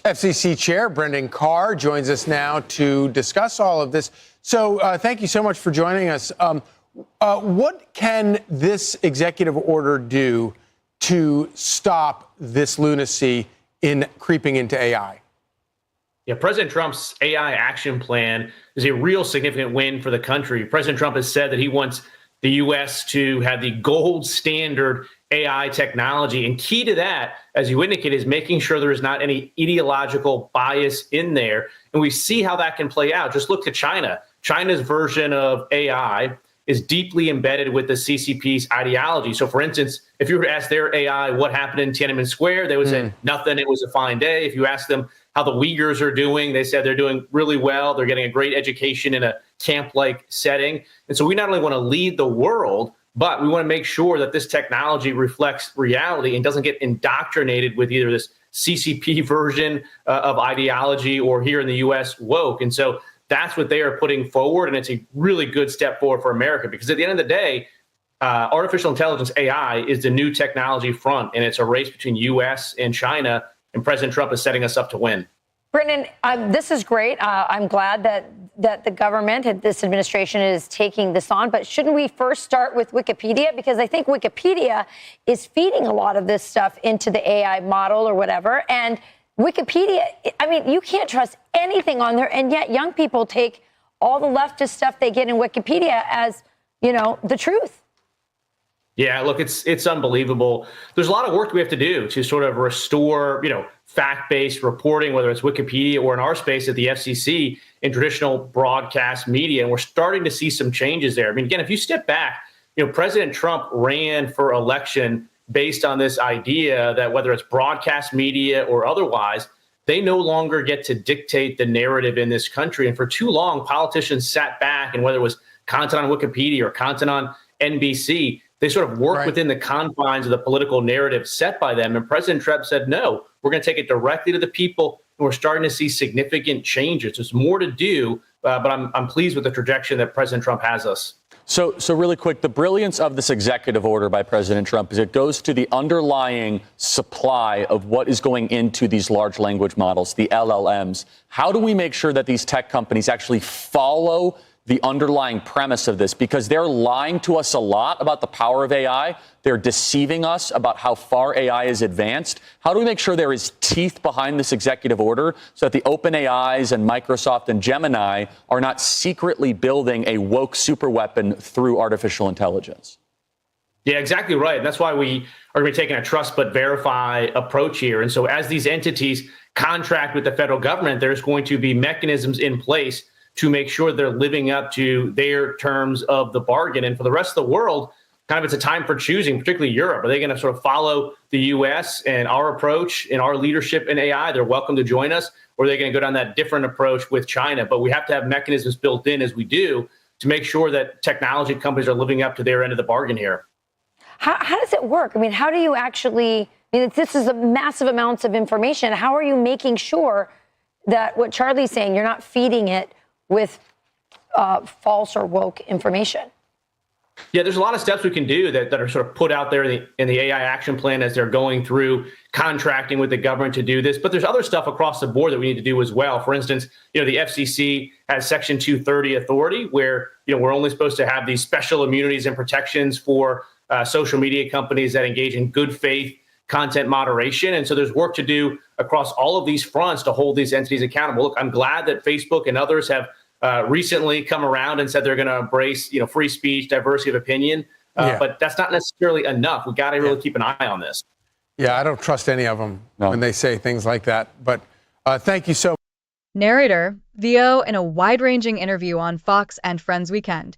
FCC Chair Brendan Carr joins us now to discuss all of this. So thank you so much for joining us. What can this executive order do to stop this lunacy in creeping into AI? Yeah, President Trump's AI action plan is a real significant win for the country. President Trump has said that he wants the U.S. to have the gold standard AI technology. And key to that, as you indicate, is making sure there is not any ideological bias in there. And we see how that can play out. Just look to China. China's version of AI is deeply embedded with the CCP's ideology. So, for instance, if you were to ask their AI what happened in Tiananmen Square, they would say nothing, it was a fine day. If you ask them how the Uyghurs are doing, they said they're doing really well. They're getting a great education in a camp-like setting. And so we not only want to lead the world, but we want to make sure that this technology reflects reality and doesn't get indoctrinated with either this CCP version of ideology or here in the U.S. woke. And so that's what they are putting forward. And it's a really good step forward for America, because at the end of the day, artificial intelligence, AI, is the new technology front. And it's a race between U.S. and China. And President Trump is setting us up to win. Brendan, this is great. I'm glad that the government and this administration is taking this on. But shouldn't we first start with Wikipedia? Because I think Wikipedia is feeding a lot of this stuff into the AI model or whatever. And Wikipedia, I mean, you can't trust anything on there. And yet young people take all the leftist stuff they get in Wikipedia as, you know, the truth. Yeah, look, it's unbelievable. There's a lot of work we have to do to sort of restore, fact-based reporting, whether it's Wikipedia or in our space at the FCC in traditional broadcast media. And we're starting to see some changes there. I mean, again, if you step back, President Trump ran for election based on this idea that whether it's broadcast media or otherwise, they no longer get to dictate the narrative in this country. And for too long, politicians sat back, and whether it was content on Wikipedia or content on NBC, they sort of work within the confines of the political narrative set by them. And President Trump said, no, we're going to take it directly to the people. And we're starting to see significant changes. There's more to do, but I'm pleased with the trajectory that President Trump has us. So really quick, the brilliance of this executive order by President Trump is it goes to the underlying supply of what is going into these large language models, the LLMs. How do we make sure that these tech companies actually follow the underlying premise of this? Because they're lying to us a lot about the power of AI. They're deceiving us about how far AI is advanced. How do we make sure there is teeth behind this executive order so that the OpenAIs and Microsoft and Gemini are not secretly building a woke superweapon through artificial intelligence? Yeah, exactly right. And that's why we are going to be taking a trust but verify approach here. And so as these entities contract with the federal government, there's going to be mechanisms in place to make sure they're living up to their terms of the bargain. And for the rest of the world, kind of it's a time for choosing, particularly Europe. Are they going to sort of follow the U.S. and our approach and our leadership in AI? They're welcome to join us. Or are they going to go down that different approach with China? But we have to have mechanisms built in, as we do, to make sure that technology companies are living up to their end of the bargain here. How does it work? I mean, how do you actually, this is a massive amounts of information. How are you making sure that what Charlie's saying, you're not feeding it with false or woke information? Yeah, there's a lot of steps we can do that are sort of put out there in the AI action plan as they're going through contracting with the government to do this. But there's other stuff across the board that we need to do as well. For instance, the FCC has Section 230 authority where, we're only supposed to have these special immunities and protections for social media companies that engage in good faith content moderation. And so there's work to do across all of these fronts to hold these entities accountable. Look, I'm glad that Facebook and others have recently come around and said they're going to embrace, free speech, diversity of opinion. But that's not necessarily enough. We got to really keep an eye on this. Yeah, I don't trust any of them when they say things like that. But thank you so much. Narrator, VO, in a wide-ranging interview on Fox and Friends Weekend,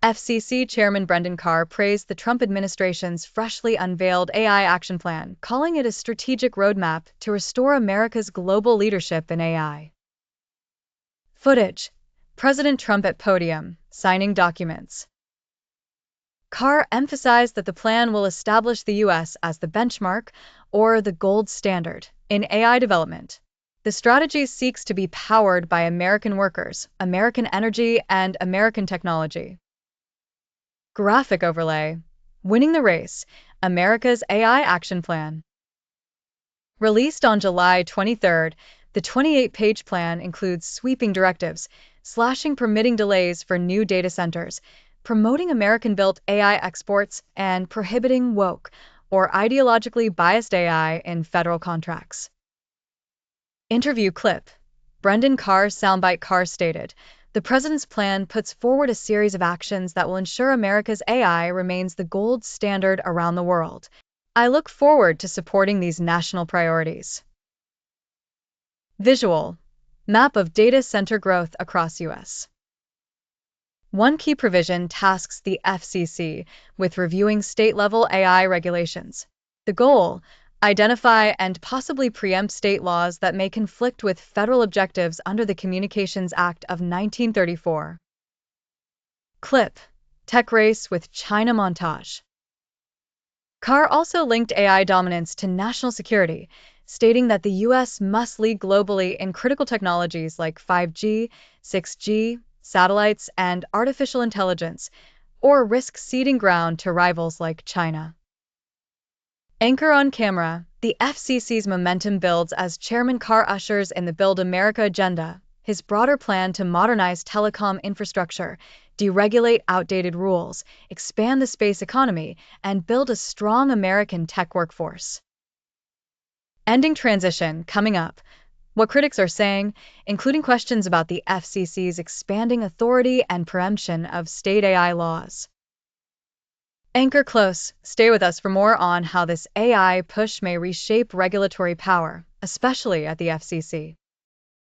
FCC Chairman Brendan Carr praised the Trump administration's freshly unveiled AI action plan, calling it a strategic roadmap to restore America's global leadership in AI. Footage. President Trump at podium, signing documents. Carr emphasized that the plan will establish the U.S. as the benchmark, or the gold standard, in AI development. The strategy seeks to be powered by American workers, American energy, and American technology. Graphic overlay. Winning the Race, America's AI Action Plan. Released on July 23rd, The 28-page plan includes sweeping directives, slashing permitting delays for new data centers, promoting American-built AI exports, and prohibiting woke, or ideologically biased AI in federal contracts. Interview clip. Brendan Carr's soundbite. Carr stated, "The president's plan puts forward a series of actions that will ensure America's AI remains the gold standard around the world. I look forward to supporting these national priorities." Visual. Map of data center growth across U.S. One key provision tasks the FCC with reviewing state-level AI regulations. The goal: identify and possibly preempt state laws that may conflict with federal objectives under the Communications Act of 1934. Clip. Tech race with China montage. Carr also linked AI dominance to national security, stating that the U.S. must lead globally in critical technologies like 5G, 6G, satellites, and artificial intelligence, or risk ceding ground to rivals like China. Anchor on camera. The FCC's momentum builds as Chairman Carr ushers in the Build America agenda, his broader plan to modernize telecom infrastructure, deregulate outdated rules, expand the space economy, and build a strong American tech workforce. Ending transition coming up. What critics are saying, including questions about the FCC's expanding authority and preemption of state AI laws. Anchor close. Stay with us for more on how this AI push may reshape regulatory power, especially at the FCC.